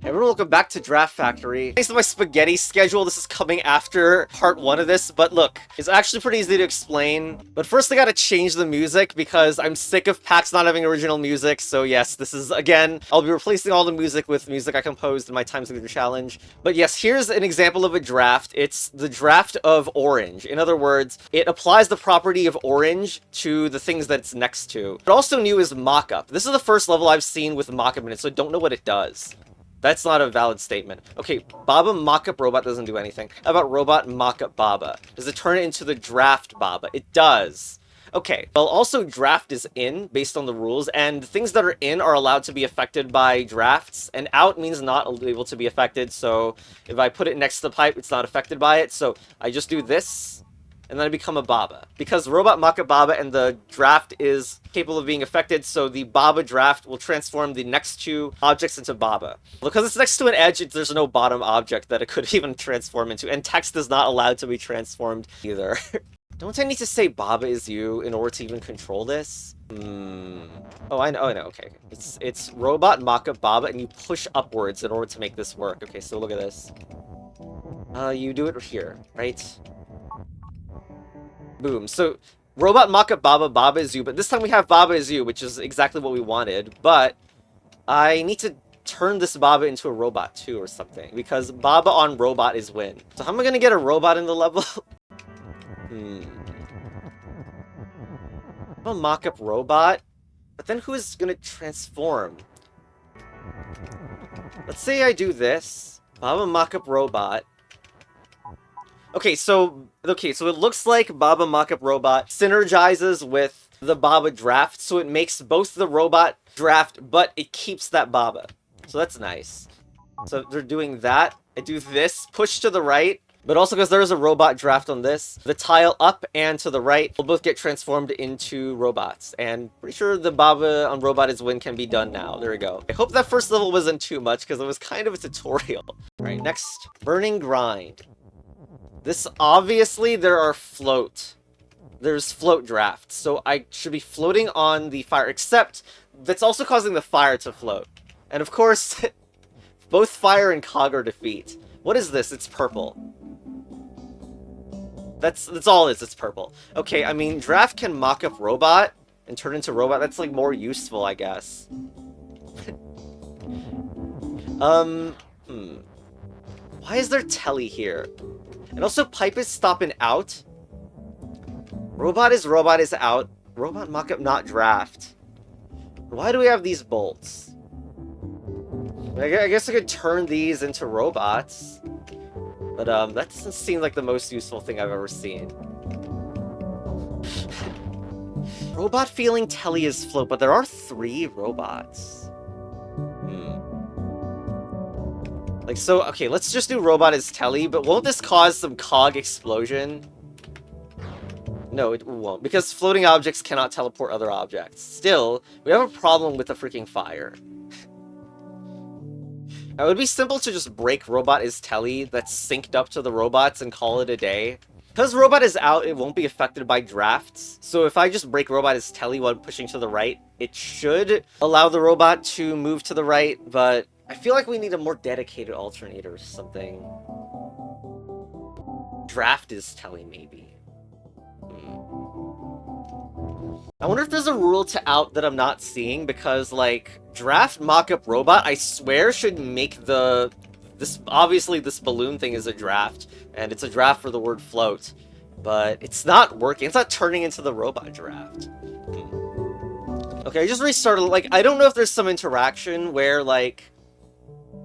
Everyone, welcome back to Draft Factory. Thanks to my spaghetti schedule, this is coming after part 1 of this, but look, it's actually pretty easy to explain. But first I gotta change the music because I'm sick of packs not having original music, so yes, this is, again, I'll be replacing all the music with music I composed in my Time Signature Challenge. But yes, here's an example of a draft. It's the draft of orange. In other words, it applies the property of orange to the things that it's next to. But also new is mockup. This is the first level I've seen with mockup in it, so I don't know what it does. That's not a valid statement. Okay, Baba Mockup Robot doesn't do anything. How about Robot Mockup Baba? Does it turn it into the Draft Baba? It does. Okay, well, also draft is in, based on the rules, and things that are in are allowed to be affected by drafts, and out means not able to be affected, so if I put it next to the pipe, it's not affected by it, so I just do this, and then I become a Baba. Because Robot Mockup Baba and the draft is capable of being affected, so the Baba draft will transform the next two objects into Baba. Because it's next to an edge, there's no bottom object that it could even transform into, and text is not allowed to be transformed either. Don't I need to say Baba is you in order to even control this? Oh, I know, okay. It's Robot Mockup Baba, and you push upwards in order to make this work. Okay, so look at this. You do it here, right? Boom. So, Robot Mockup Baba, Baba is you, but this time we have Baba is you, which is exactly what we wanted, but I need to turn this Baba into a robot too or something, because Baba on robot is win. So how am I gonna get a robot in the level? A mockup robot? But then who is gonna transform? Let's say I do this. Baba Mockup Robot. Okay, so it looks like Baba Mockup Robot synergizes with the Baba draft, so it makes both the robot draft, but it keeps that Baba. So that's nice. So they're doing that. I do this, push to the right, but also because there is a robot draft on this, the tile up and to the right will both get transformed into robots. And pretty sure the Baba on robot is win can be done now. There we go. I hope that first level wasn't too much because it was kind of a tutorial. Alright, next, Burning Grind. This, obviously, there's float drafts, so I should be floating on the fire, except that's also causing the fire to float. And of course, both fire and cog are defeat. What is this? It's purple. That's all it is, it's purple. Okay, I mean, draft can mock up robot and turn into robot. That's, like, more useful, I guess. Why is there telly here? And also, pipe is stop and out. Robot is out. Robot mockup not draft. Why do we have these bolts? I guess I could turn these into robots. But that doesn't seem like the most useful thing I've ever seen. Robot feeling telly is float, but there are 3 robots. Like, so, okay, let's just do robot as telly, but won't this cause some cog explosion? No, it won't, because floating objects cannot teleport other objects. Still, we have a problem with the freaking fire. Now, it would be simple to just break robot as telly that's synced up to the robots and call it a day. Because robot is out, it won't be affected by drafts. So if I just break robot as telly while pushing to the right, it should allow the robot to move to the right, but I feel like we need a more dedicated alternator or something. Draft is telly, maybe. I wonder if there's a rule to out that I'm not seeing, because, like, draft mockup robot, I swear, should make obviously this balloon thing is a draft, and it's a draft for the word float, but it's not working. It's not turning into the robot draft. Okay, I just restarted. Like, I don't know if there's some interaction where, like,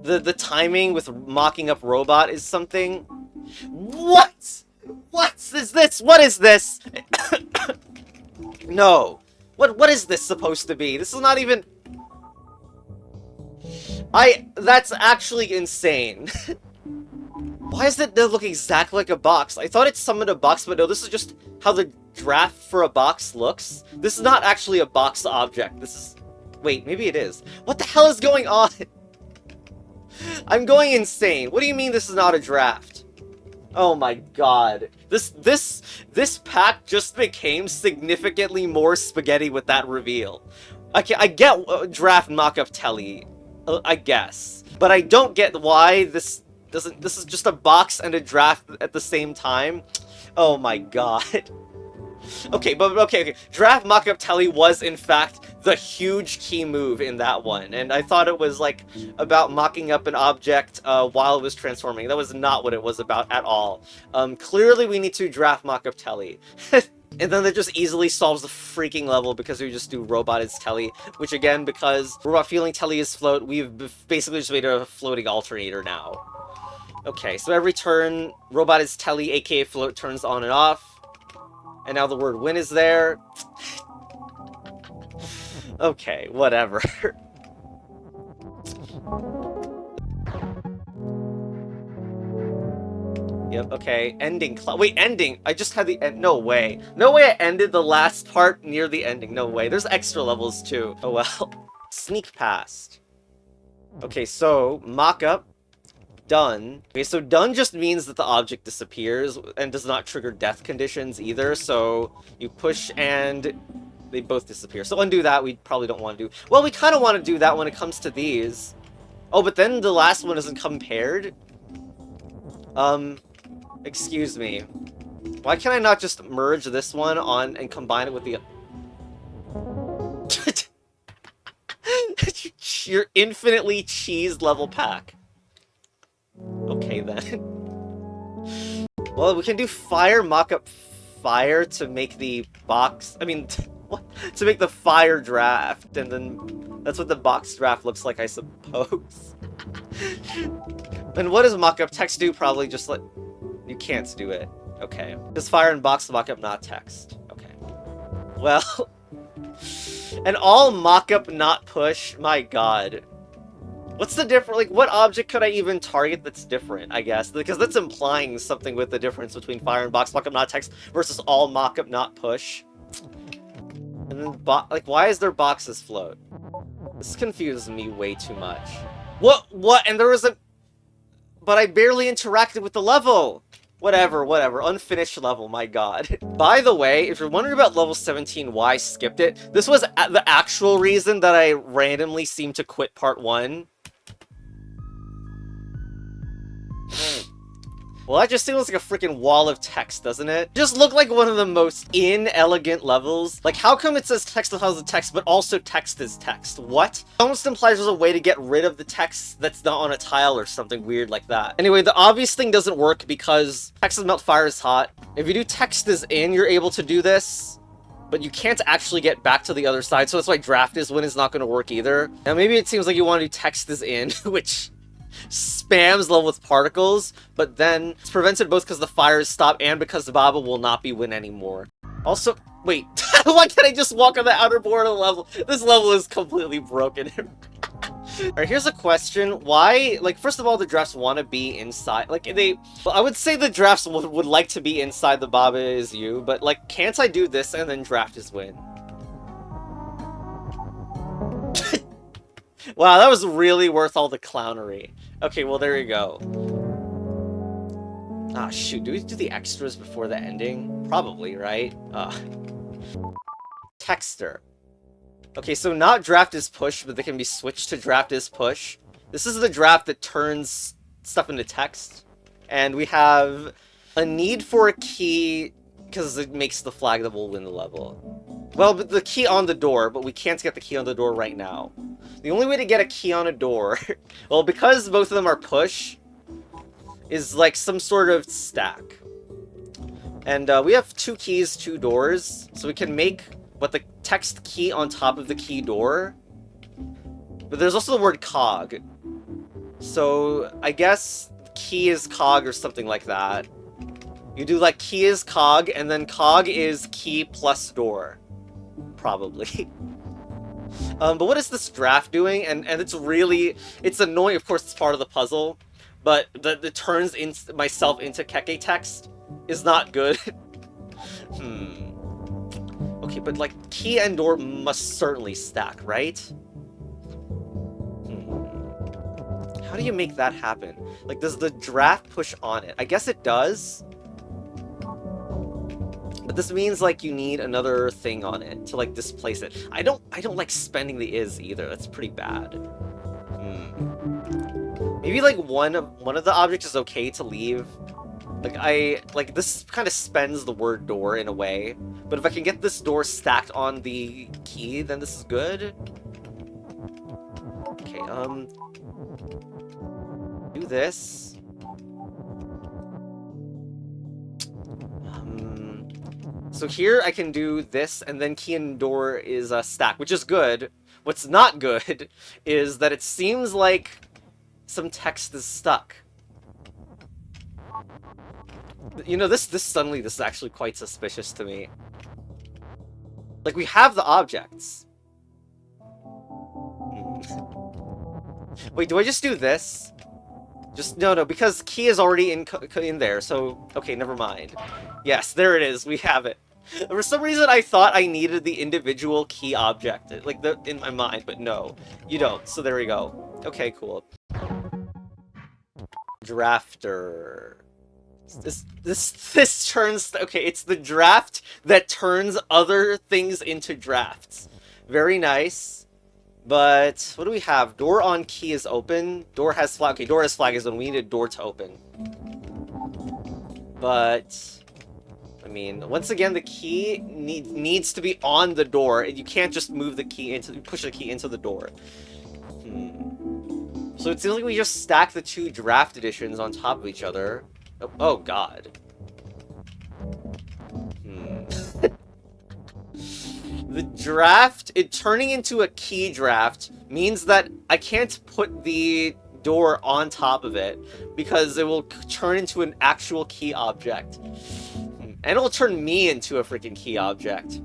the timing with mocking up robot is something. What? What is this? What is this? No. What is this supposed to be? This is not even. That's actually insane. Why does it look exactly like a box? I thought it summoned a box, but no, this is just how the draft for a box looks. This is not actually a box object. This is. Wait, maybe it is. What the hell is going on? I'm going insane. What do you mean this is not a draft? Oh my god. This pack just became significantly more spaghetti with that reveal. I get draft mock-up telly, I guess. But I don't get why this doesn't... This is just a box and a draft at the same time. Oh my god. Okay, but okay. Draft Mockup Telly was, in fact, the huge key move in that one. And I thought it was, like, about mocking up an object while it was transforming. That was not what it was about at all. Clearly we need to draft Mockup Telly. And then that just easily solves the freaking level because we just do Robot is Telly. Which, again, because Robot Feeling Telly is float, we've basically just made a floating alternator now. Okay, so every turn, Robot is Telly, aka float, turns on and off. And now the word win is there. Okay, whatever. Yep, okay. Ending. Wait, ending. I just had the end. No way. No way I ended the last part near the ending. No way. There's extra levels too. Oh well. Sneak past. Okay, so mock-up. Done. Okay, so done just means that the object disappears and does not trigger death conditions either, so you push and they both disappear. So undo that, we probably don't want to do. Well, we kind of want to do that when it comes to these. Oh, but then the last one isn't compared? Excuse me. Why can I not just merge this one on and combine it with the... Your infinitely cheese level pack. Okay, then. Well, we can do fire mock-up fire to make the box... I mean, what? To make the fire draft, and then that's what the box draft looks like, I suppose. And what does mock-up text do? Probably just like... You can't do it. Okay. Just fire and box mock-up, not text. Okay. Well... And all mock-up, not push? My god. What's the difference? Like, what object could I even target that's different, I guess? Because that's implying something with the difference between fire and box mock-up, not text, versus all mock-up, not push. And then, like, why is there boxes float? This confuses me way too much. What? And there was a... But I barely interacted with the level! Whatever. Unfinished level, my god. By the way, if you're wondering about level 17, why I skipped it, this was the actual reason that I randomly seemed to quit part 1. Well, that just seems like a freaking wall of text, doesn't it? Just look like one of the most inelegant levels. Like, how come it says text that has the text, but also text is text? What? It almost implies there's a way to get rid of the text that's not on a tile or something weird like that. Anyway, the obvious thing doesn't work because text is melt, fire is hot. If you do text is in, you're able to do this, but you can't actually get back to the other side, so that's why draft is win is not going to work either. Now, maybe it seems like you want to do text is in, which... spams level with particles, but then it's prevented both because the fire is stopped and because the Baba will not be win anymore. Also, wait, why can't I just walk on the outer border of the level? This level is completely broken. Alright, here's a question. Why, like, first of all, the drafts want to be inside, like, well, I would say the drafts would like to be inside the Baba is you, but, like, can't I do this and then draft is win? Wow, that was really worth all the clownery. Okay, well, there you go. Ah, shoot. Do we do the extras before the ending? Probably, right? Texter. Okay, so not draft is push, but they can be switched to draft is push. This is the draft that turns stuff into text. And we have a need for a key because it makes the flag that will win the level. Well, but the key on the door, but we can't get the key on the door right now. The only way to get a key on a door, well, because both of them are push, is like some sort of stack. And we have 2 keys, 2 doors, so we can make what the text key on top of the key door. But there's also the word cog. So I guess key is cog or something like that. You do like key is cog, and then cog is key plus door. Probably. But what is this draft doing? And it's really... It's annoying, of course, it's part of the puzzle. But the turns myself into Keke text is not good. Okay, but like, key and door must certainly stack, right? How do you make that happen? Like, does the draft push on it? I guess it does. But this means, like, you need another thing on it to, like, displace it. I don't like spending the is either. That's pretty bad. Maybe like one of the objects is okay to leave. Like this kind of spends the word door in a way. But if I can get this door stacked on the key, then this is good. Okay, do this. So here I can do this, and then key and door is a stack, which is good. What's not good is that it seems like some text is stuck. You know, this is actually quite suspicious to me. Like, we have the objects. Wait, do I just do this? No, because key is already in there, so... Okay, never mind. Yes, there it is, we have it. For some reason, I thought I needed the individual key object, like, in my mind, but no. You don't, so there we go. Okay, cool. Drafter... This turns... Okay, it's the draft that turns other things into drafts. Very nice. But, what do we have? Door on key is open. Door has flag. Okay, door has flag is when we need a door to open. But... I mean, once again, the key needs to be on the door, and you can't just move the key push the key into the door. So it seems like we just stack the two draft editions on top of each other. Oh god. The draft, turning into a key draft means that I can't put the door on top of it because it will turn into an actual key object. And it'll turn me into a freaking key object.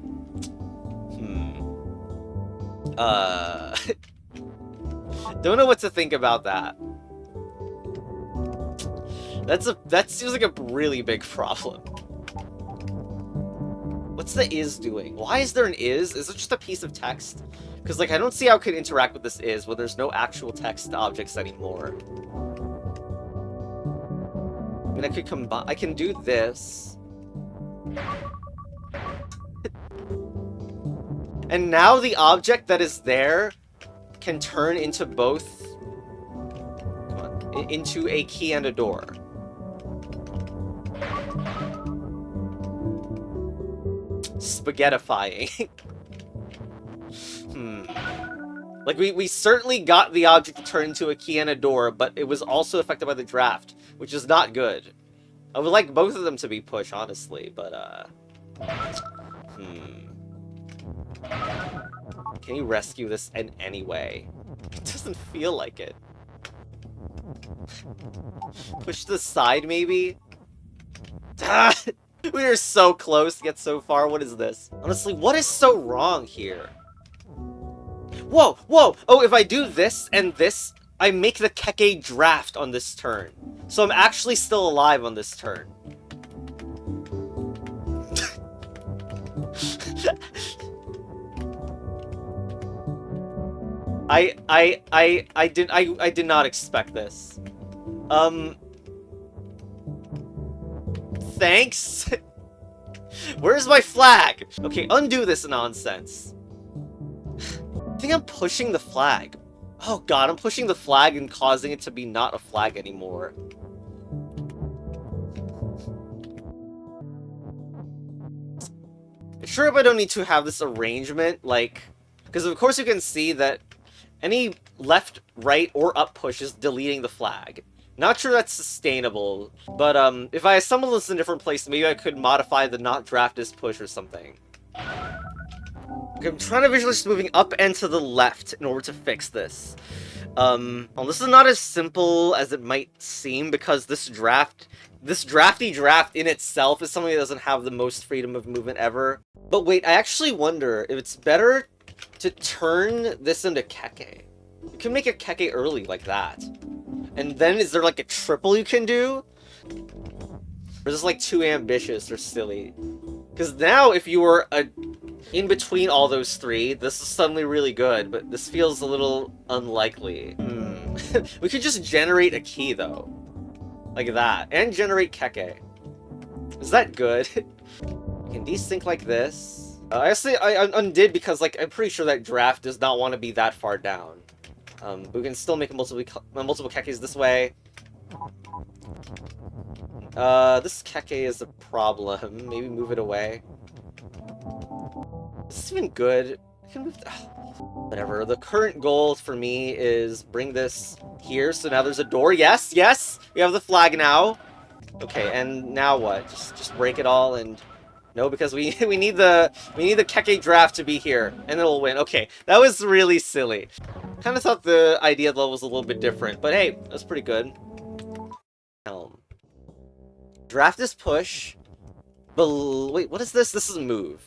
Don't know what to think about that. That seems like a really big problem. What's the is doing? Why is there an is? Is it just a piece of text? Because, like, I don't see how it could interact with this is when there's no actual text objects anymore. I mean, I could combine... I can do this. And now the object that is there can turn into both... Come on, into a key and a door. Spaghettifying. Like, we certainly got the object to turn into a key and a door, but it was also affected by the draft, which is not good. I would like both of them to be push, honestly, but, Can you rescue this in any way? It doesn't feel like it. Push to the side, maybe? We are so close, yet so far. What is this? Honestly, what is so wrong here? Whoa, whoa! Oh, if I do this and this, I make the Keke draft on this turn. So I'm actually still alive on this turn. I did not expect this. Thanks? Where's my flag? Okay, undo this nonsense. I think I'm pushing the flag. Oh god, I'm pushing the flag and causing it to be not a flag anymore. Sure, if I don't need to have this arrangement, like... Because of course you can see that any left, right, or up push is deleting the flag. Not sure that's sustainable, but if I assemble this in a different place, maybe I could modify the not draft as push or something. Okay, I'm trying to visualize just moving up and to the left in order to fix this. Well, this is not as simple as it might seem, because this drafty draft in itself is something that doesn't have the most freedom of movement ever. But wait, I actually wonder if it's better to turn this into Keke. You can make a Keke early like that. And then is there like a triple you can do? Or is this like too ambitious or silly? Because now if you were in between all those three, this is suddenly really good, but this feels a little unlikely. We could just generate a key though. Like that. And generate Keke. Is that good? Can desync like this? I undid because, like, I'm pretty sure that draft does not want to be that far down. But we can still make multiple kekes this way. This keke is a problem. Maybe move it away. This is even good. I can move... Whatever. The current goal for me is bring this here. So now there's a door. Yes, yes! We have the flag now. Okay, and now what? Just break it all and... No, because we need the keke draft to be here, and it'll win. Okay, that was really silly. Kind of thought the idea level was a little bit different, but hey, that's pretty good. Helm. Draft is push. Wait, what is this? This is move.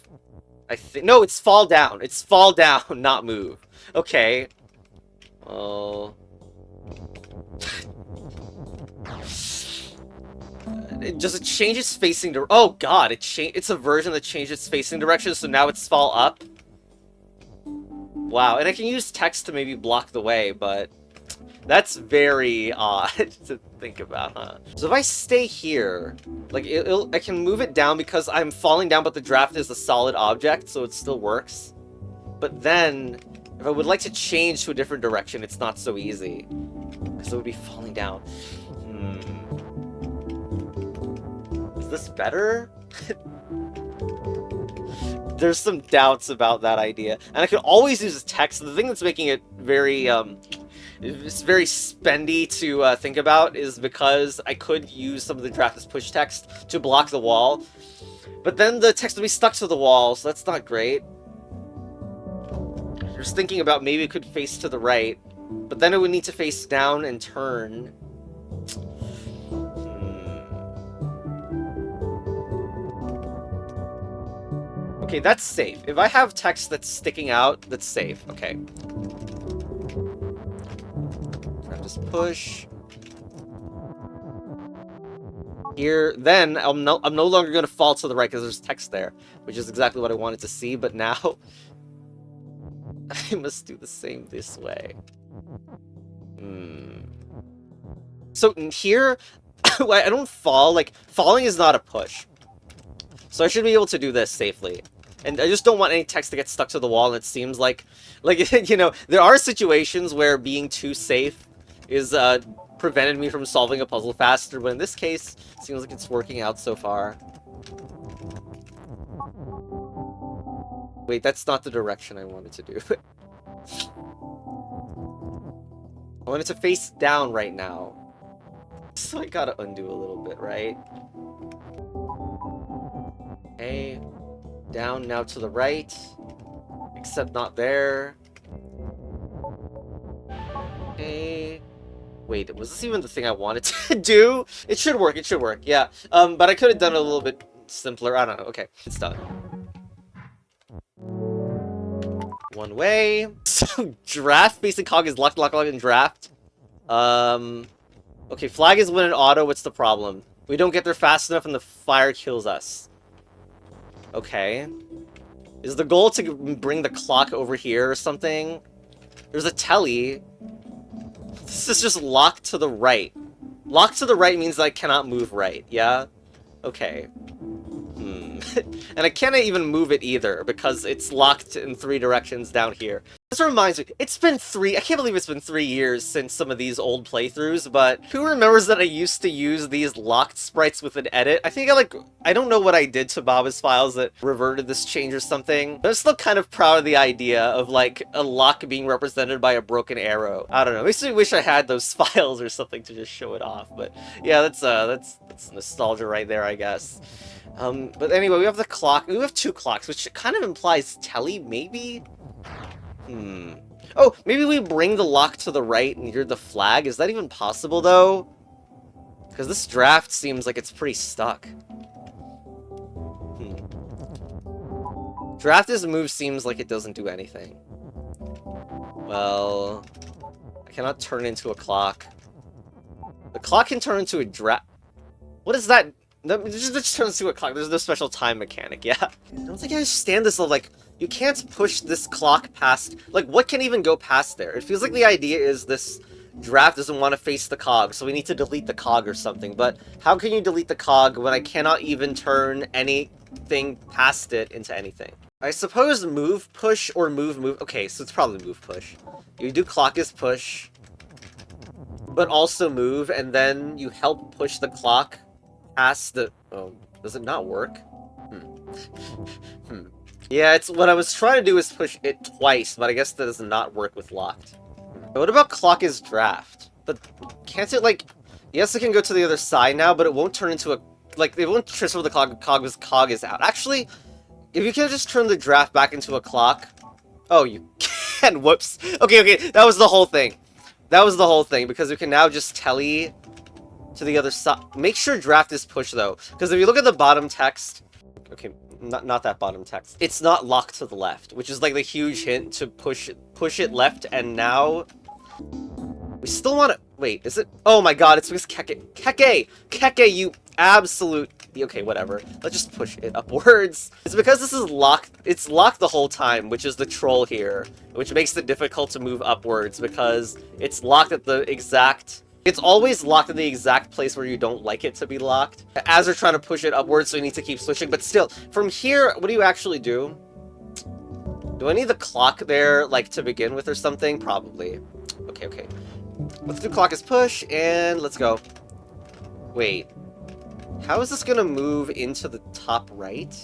I think no, it's fall down. It's fall down, not move. Okay. Oh. Does it change its facing direction? Oh god, it's a version that changed its facing direction, so now it's fall up. Wow, and I can use text to maybe block the way, but that's very odd to think about, huh? So if I stay here, like I can move it down because I'm falling down, but the draft is a solid object, so it still works. But then, if I would like to change to a different direction, it's not so easy, because it would be falling down. Is this better? There's some doubts about that idea. And I could always use text. The thing that's making it very, it's very spendy to think about is because I could use some of the draft as push text to block the wall. But then the text would be stuck to the wall, so that's not great. Just thinking about maybe it could face to the right, but then it would need to face down and turn. Okay, that's safe. If I have text that's sticking out, that's safe. Okay. I just push. Here, then I'm no longer going to fall to the right because there's text there, which is exactly what I wanted to see, but now I must do the same this way. So here, I don't fall. Like, falling is not a push. So I should be able to do this safely. And I just don't want any text to get stuck to the wall, and it seems like, you know, there are situations where being too safe is prevented me from solving a puzzle faster, but in this case, it seems like it's working out so far. Wait, that's not the direction I wanted to do. I want it to face down right now. So I gotta undo a little bit, right? Okay. Down now to the right. Except not there. Okay. Wait, was this even the thing I wanted to do? It should work, yeah. But I could have done it a little bit simpler. I don't know. Okay, it's done. One way. So, draft facing cog is lock, and draft. Okay, flag is win in auto. What's the problem? We don't get there fast enough and the fire kills us. Okay. Is the goal to bring the clock over here or something? There's a telly. This is just locked to the right. Locked to the right means that I cannot move right, yeah? Okay. And I can't even move it either, because it's locked in 3 directions down here. This reminds me, I can't believe it's been 3 years since some of these old playthroughs, but who remembers that I used to use these locked sprites with an edit? I think I don't know what I did to Baba's files that reverted this change or something, but I'm still kind of proud of the idea of, like, a lock being represented by a broken arrow. I don't know, makes me wish I had those files or something to just show it off, but yeah, that's nostalgia right there, I guess. But anyway, we have the clock. We have 2 clocks, which kind of implies telly, maybe? Oh, maybe we bring the lock to the right near the flag? Is that even possible, though? Because this draft seems like it's pretty stuck. Draft as move seems like it doesn't do anything. Well, I cannot turn into a clock. The clock can turn into a draft. What is that? It just turns into a clock. There's no special time mechanic, yeah. I don't think I understand this, like, you can't push this clock past... Like, what can even go past there? It feels like the idea is this draft doesn't want to face the cog, so we need to delete the cog or something. But how can you delete the cog when I cannot even turn anything past it into anything? I suppose move push or move. Okay, so it's probably move push. You do clock is push, but also move, and then you help push the clock past the... Oh, does it not work? Hmm. Yeah, it's what I was trying to do is push it twice, but I guess that does not work with locked. What about clock is draft? But can't it, like... Yes, it can go to the other side now, but it won't turn into a... Like, it won't transfer the cog is out. Actually, if you can just turn the draft back into a clock... Oh, you can. Whoops. Okay, that was the whole thing. That was the whole thing, because we can now just telly to the other side. Make sure draft is push, though, because if you look at the bottom text... Okay, not that bottom text. It's not locked to the left, which is like the huge hint to push it left, and now... We still want to... Wait, is it... Oh my god, it's because Keke, you absolute... Okay, whatever. Let's just push it upwards. It's because this is locked... It's locked the whole time, which is the troll here, which makes it difficult to move upwards, because it's locked at the exact... It's always locked in the exact place where you don't like it to be locked. As they're trying to push it upwards, so you need to keep switching. But still, from here, what do you actually do? Do I need the clock there, like, to begin with or something? Probably. Okay. Let's do clock is push, and let's go. Wait. How is this gonna move into the top right?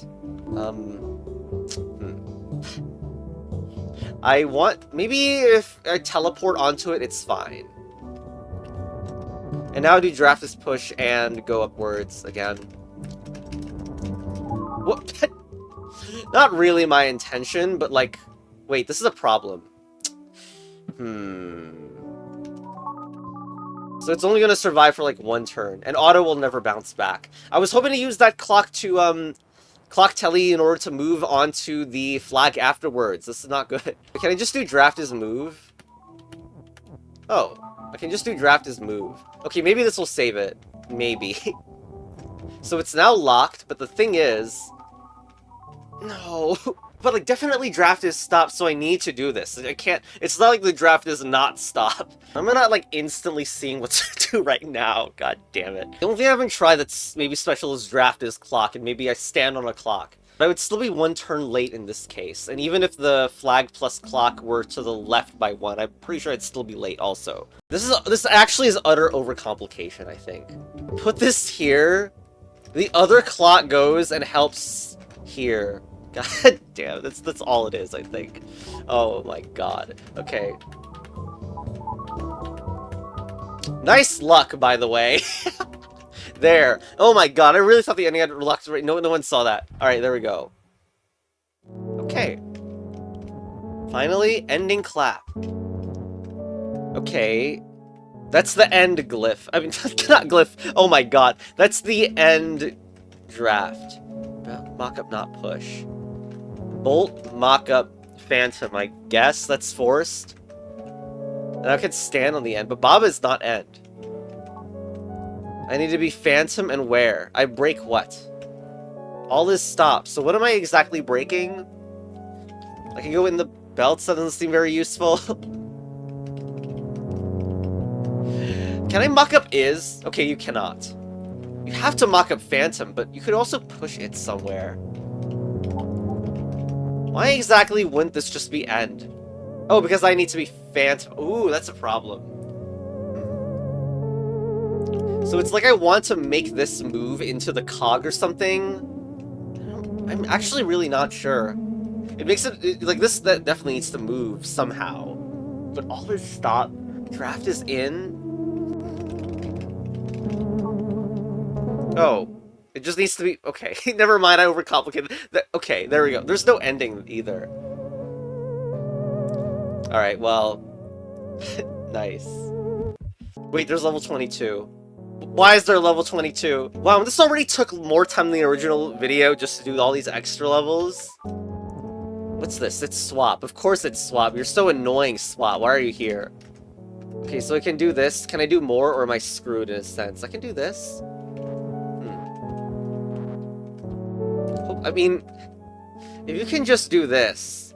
I want... Maybe if I teleport onto it, it's fine. And now I do draft is push and go upwards again. What? Not really my intention, but like... Wait, this is a problem. So it's only gonna survive for like one turn, and auto will never bounce back. I was hoping to use that clock to, clock telly in order to move onto the flag afterwards. This is not good. Can I just do draft is move? Oh, I can just do draft is move. Okay, maybe this will save it. Maybe. So it's now locked, but the thing is... No. But, like, definitely draft is stopped, so I need to do this. I can't... It's not like the draft is not stopped. I'm not, like, instantly seeing what to do right now. God damn it. The only thing I haven't tried that's maybe special is draft is clock, and maybe I stand on a clock. But I would still be one turn late in this case. And even if the flag plus clock were to the left by one, I'm pretty sure I'd still be late also. This actually is utter overcomplication, I think. Put this here. The other clock goes and helps here. God damn, that's all it is, I think. Oh my god. Okay. Nice luck, by the way. There. Oh my god, I really thought the ending had locked right. No one saw that. Alright, there we go. Okay. Finally, ending clap. Okay. That's the end glyph. I mean, not glyph. Oh my god. That's the end draft. Mock-up, not push. Bolt, mock-up, phantom, I guess. That's forced. And I could stand on the end, but Baba is not end. I need to be phantom and where? I break what? All is stopped. So what am I exactly breaking? I can go in the belts. That doesn't seem very useful. Can I mock up is? Okay, you cannot. You have to mock up phantom, but you could also push it somewhere. Why exactly wouldn't this just be end? Oh, because I need to be phantom. Ooh, that's a problem. So it's like I want to make this move into the cog or something. I'm actually really not sure. It makes it like this. That definitely needs to move somehow. But all is stop. Draft is in. Oh, it just needs to be okay. Never mind. I overcomplicated. Okay, there we go. There's no ending either. All right. Well, nice. Wait, there's level 22. Why is there level 22? Wow, this already took more time than the original video just to do all these extra levels. What's this? It's swap. Of course it's swap. You're so annoying, swap. Why are you here? Okay, so I can do this. Can I do more, or am I screwed in a sense? I can do this. I mean, if you can just do this.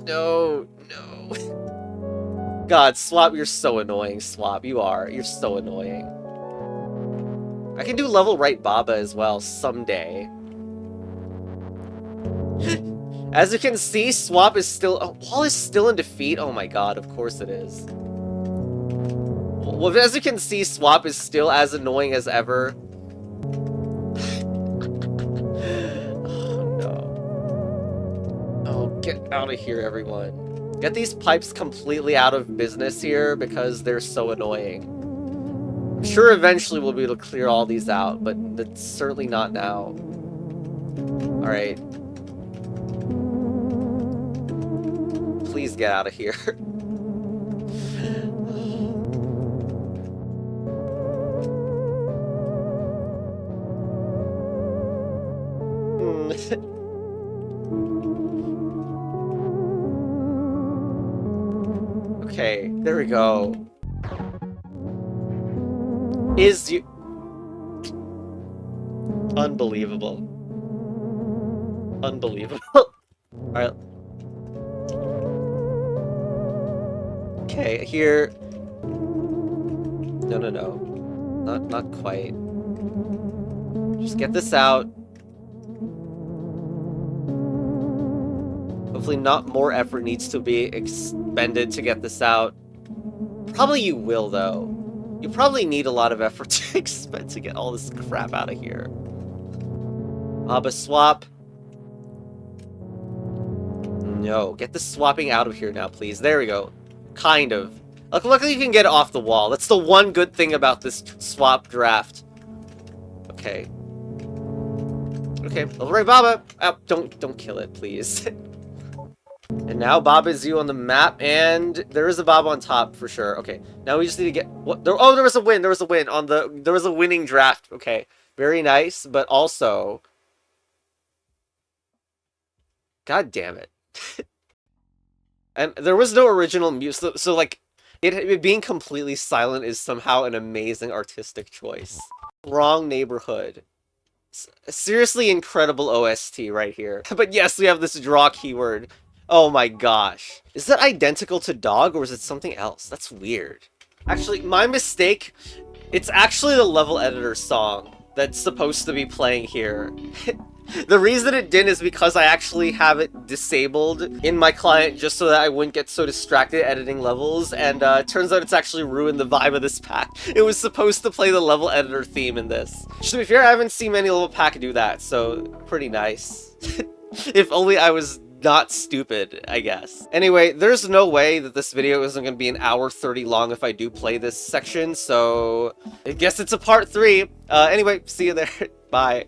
No. God, Swap, you're so annoying, Swap. You are. You're so annoying. I can do level right Baba as well someday. As you can see, Swap is still... Wall is still in defeat? Oh my god, of course it is. Well, as you can see, Swap is still as annoying as ever. Oh no. Oh, get out of here, everyone. Get these pipes completely out of business here because they're so annoying. I'm sure eventually we'll be able to clear all these out, but that's certainly not now. Alright. Please get out of here. Okay, there we go. Is you... Unbelievable. Unbelievable. Alright. Okay, here... No. Not quite. Just get this out. Hopefully not more effort needs to be expended to get this out. Probably you will, though. You probably need a lot of effort to expend to get all this crap out of here. Baba swap. No, get the swapping out of here now, please. There we go. Kind of. Luckily you can get it off the wall. That's the one good thing about this swap draft. Okay. Okay, alright, Baba. Oh, don't kill it, please. And now Baba is you on the map, and there is a Baba on top for sure. Okay, now we just need to get what? There was a win. There was a win on the. There was a winning draft. Okay, very nice, but also, god damn it. And there was no original music, so like, it being completely silent is somehow an amazing artistic choice. Wrong neighborhood. Seriously incredible OST right here. But yes, we have this draw keyword. Oh my gosh. Is that identical to dog, or is it something else? That's weird. Actually, my mistake. It's actually the level editor song that's supposed to be playing here. The reason it didn't is because I actually have it disabled in my client just so that I wouldn't get so distracted editing levels, and turns out it's actually ruined the vibe of this pack. It was supposed to play the level editor theme in this. To be fair, I haven't seen many level pack do that, so pretty nice. If only I was not stupid, I guess. Anyway, there's no way that this video isn't going to be an hour 30 long if I do play this section, so I guess it's a part 3. Anyway, see you there. Bye.